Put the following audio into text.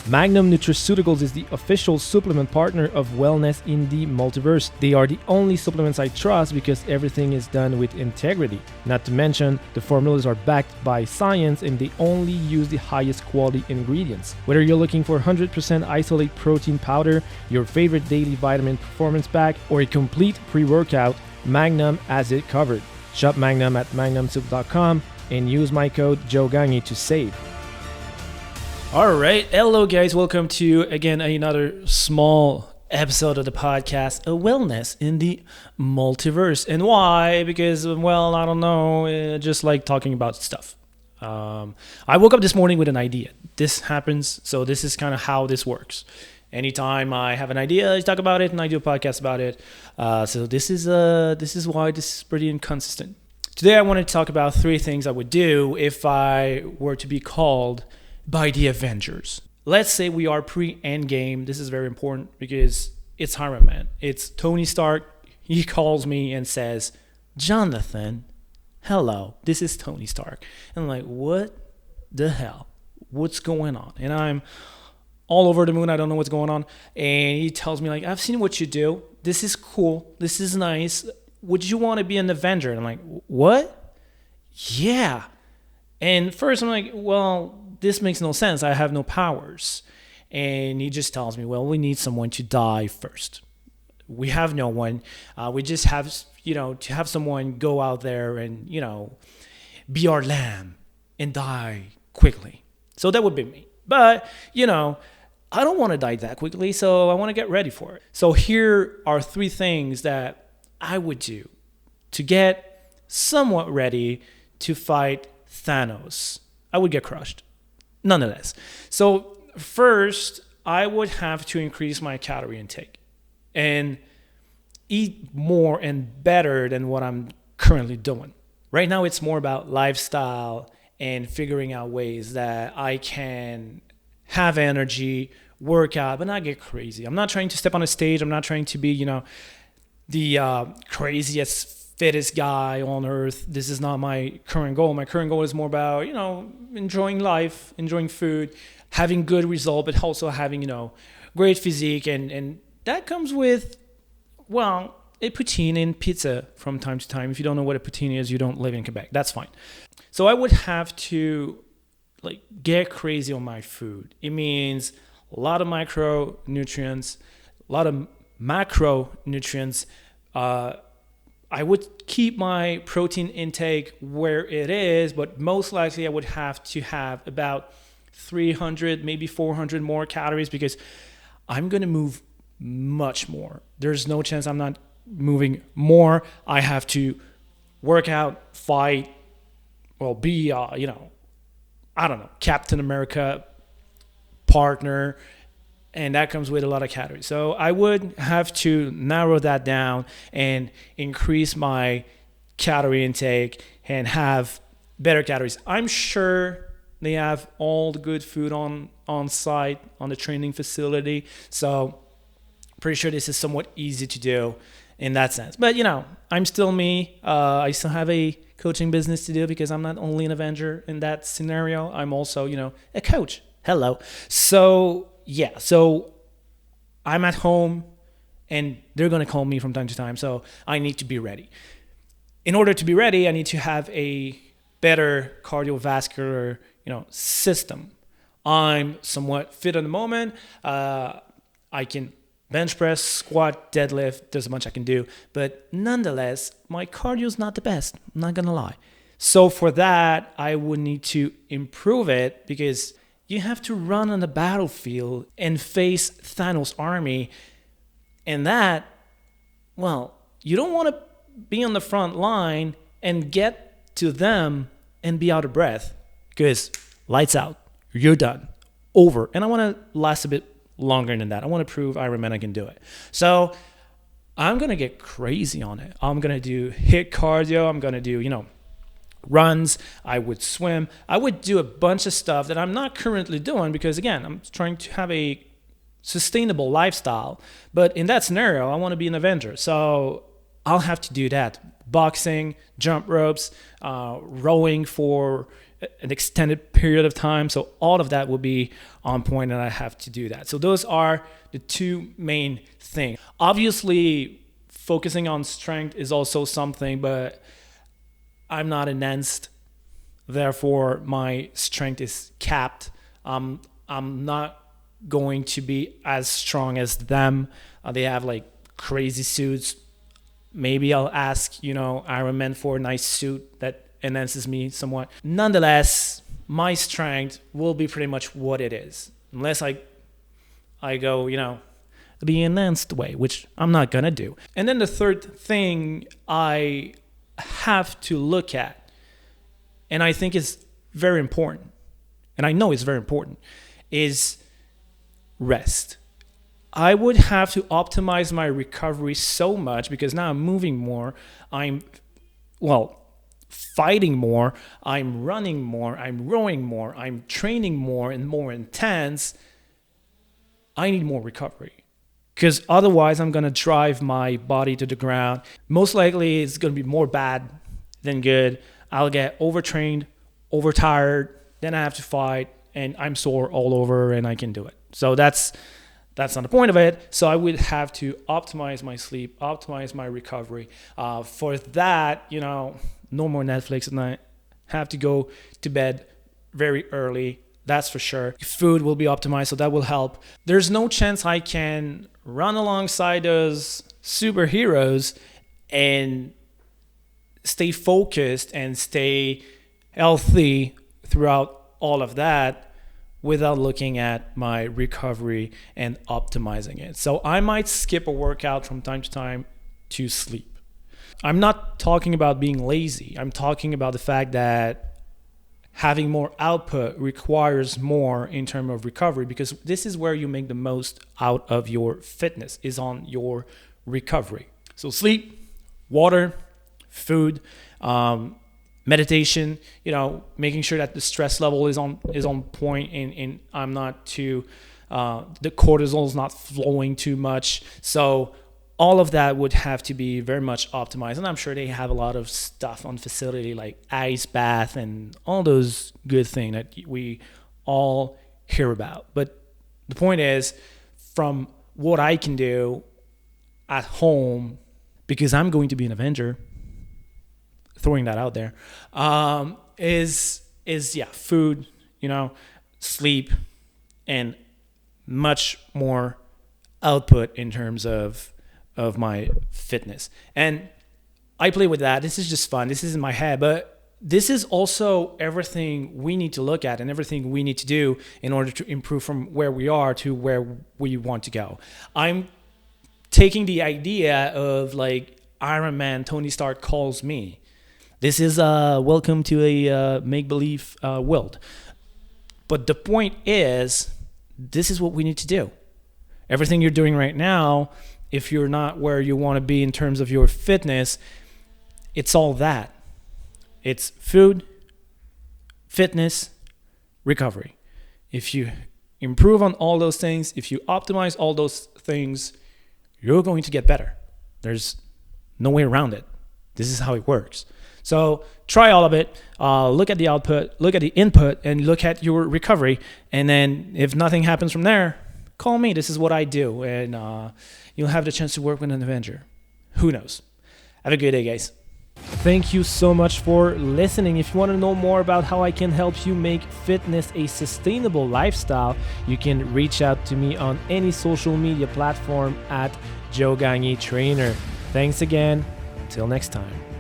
Magnum Nutraceuticals is the official supplement partner of Wellness in the Multiverse. They are the only supplements I trust because everything is done with integrity. Not to mention, the formulas are backed by science and they only use the highest quality ingredients. Whether you're looking for 100% isolate protein powder, your favorite daily vitamin performance pack, or a complete pre-workout, Magnum has it covered. Shop Magnum at magnumsoup.com and use my code JOGANGI to save. All right. Hello, guys. Welcome to, again, another small episode of the podcast, A Wellness in the Multiverse. And why? Because, well, I don't know. Just like talking about stuff. I woke up this morning with an idea. This happens. So this is kind of how this works. Anytime I have an idea, I talk about it and I do a podcast about it. So this is why this is pretty inconsistent. Today, I wanted to talk about 3 things I would do if I were to be called by the Avengers. Let's say we are pre-Endgame. This is very important because it's Iron Man. It's Tony Stark. He calls me and says, "Jonathan, hello, this is Tony Stark." And I'm like, what the hell? What's going on? And I'm all over the moon. I don't know what's going on. And he tells me, like, "I've seen what you do. This is cool. This is nice. Would you want to be an Avenger?" And I'm like, what? Yeah. And first I'm like, well, this makes no sense. I have no powers. And he just tells me, well, we need someone to die first. We have no one. We just have, to have someone go out there and, be our lamb and die quickly. So that would be me. But, I don't want to die that quickly, so I want to get ready for it. So here are 3 things that I would do to get somewhat ready to fight Thanos. I would get crushed. Nonetheless. So first, I would have to increase my calorie intake and eat more and better than what I'm currently doing. Right now, it's more about lifestyle and figuring out ways that I can have energy, work out, but not get crazy. I'm not trying to step on a stage. I'm not trying to be, the craziest, fittest guy on earth. This is not my current goal. My current goal is more about, enjoying life, enjoying food, having good result, but also having, great physique. And that comes with, well, a poutine and pizza from time to time. If you don't know what a poutine is, you don't live in Quebec. That's fine. So I would have to get crazy on my food. It means a lot of micronutrients, a lot of macronutrients. I would keep my protein intake where it is, but most likely I would have to have about 300, maybe 400 more calories because I'm going to move much more. There's no chance I'm not moving more. I have to work out, fight, be, I don't know, Captain America partner. And that comes with a lot of calories. So I would have to narrow that down and increase my calorie intake and have better calories. I'm sure they have all the good food on site, on the training facility. So pretty sure this is somewhat easy to do in that sense. But, I'm still me. I still have a coaching business to do because I'm not only an Avenger in that scenario. I'm also, a coach. Hello. So yeah, so I'm at home and they're going to call me from time to time. So I need to be ready. In order to be ready, I need to have a better cardiovascular, system. I'm somewhat fit at the moment. I can bench press, squat, deadlift. There's a bunch I can do. But nonetheless, my cardio is not the best. I'm not going to lie. So for that, I would need to improve it because you have to run on the battlefield and face Thanos' army. And that, well, you don't want to be on the front line and get to them and be out of breath because lights out, you're done, over. And I want to last a bit longer than that. I want to prove Iron Man I can do it. So I'm going to get crazy on it. I'm going to do HIIT cardio. I'm going to do, runs. I would swim. I would do a bunch of stuff that I'm not currently doing because, again, I'm trying to have a sustainable lifestyle. But in that scenario, I want to be an Avenger. So I'll have to do that. Boxing, jump ropes, rowing for an extended period of time. So all of that will be on point, and I have to do that. So those are the two main things. Obviously, focusing on strength is also something, but I'm not enhanced. Therefore, my strength is capped. I'm not going to be as strong as them. They have like crazy suits. Maybe I'll ask, Iron Man for a nice suit that enhances me somewhat. Nonetheless, my strength will be pretty much what it is, unless I go, the enhanced way, which I'm not gonna do. And then the third thing I have to look at, and I think is very important, and I know it's very important, is rest. I would have to optimize my recovery so much because now I'm moving more. I'm fighting more. I'm running more. I'm rowing more. I'm training more and more intense. I need more recovery because otherwise I'm going to drive my body to the ground. Most likely it's going to be more bad than good. I'll get overtrained, overtired. Then I have to fight and I'm sore all over and I can do it. So that's not the point of it. So I would have to optimize my sleep, optimize my recovery. For that, no more Netflix at night. Have to go to bed very early. That's for sure. Food will be optimized, so that will help. There's no chance I can run alongside those superheroes and stay focused and stay healthy throughout all of that without looking at my recovery and optimizing it. So I might skip a workout from time to time to sleep. I'm not talking about being lazy. I'm talking about the fact that having more output requires more in terms of recovery, because this is where you make the most out of your fitness, is on your recovery. So sleep, water, food, meditation, making sure that the stress level is on point and I'm not too, the cortisol is not flowing too much. So all of that would have to be very much optimized. And I'm sure they have a lot of stuff on facility like ice bath and all those good things that we all hear about. But the point is, from what I can do at home, because I'm going to be an Avenger, throwing that out there, is food, sleep, and much more output in terms of my fitness. And I play with that. This is just fun. This is in my head, but this is also everything we need to look at and everything we need to do in order to improve from where we are to where we want to go. I'm taking the idea of like Iron Man, Tony Stark calls me. This is welcome to a make-believe world. But the point is, this is what we need to do. Everything you're doing right now, if you're not where you want to be in terms of your fitness, it's all that. It's food, fitness, recovery. If you improve on all those things, if you optimize all those things, you're going to get better. There's no way around it. This is how it works. So try all of it, look at the output, look at the input, and look at your recovery. And then if nothing happens from there, call me. This is what I do. And you'll have the chance to work with an Avenger. Who knows? Have a good day, guys. Thank you so much for listening. If you want to know more about how I can help you make fitness a sustainable lifestyle, you can reach out to me on any social media platform at Joe Gagne Trainer. Thanks again. Until next time.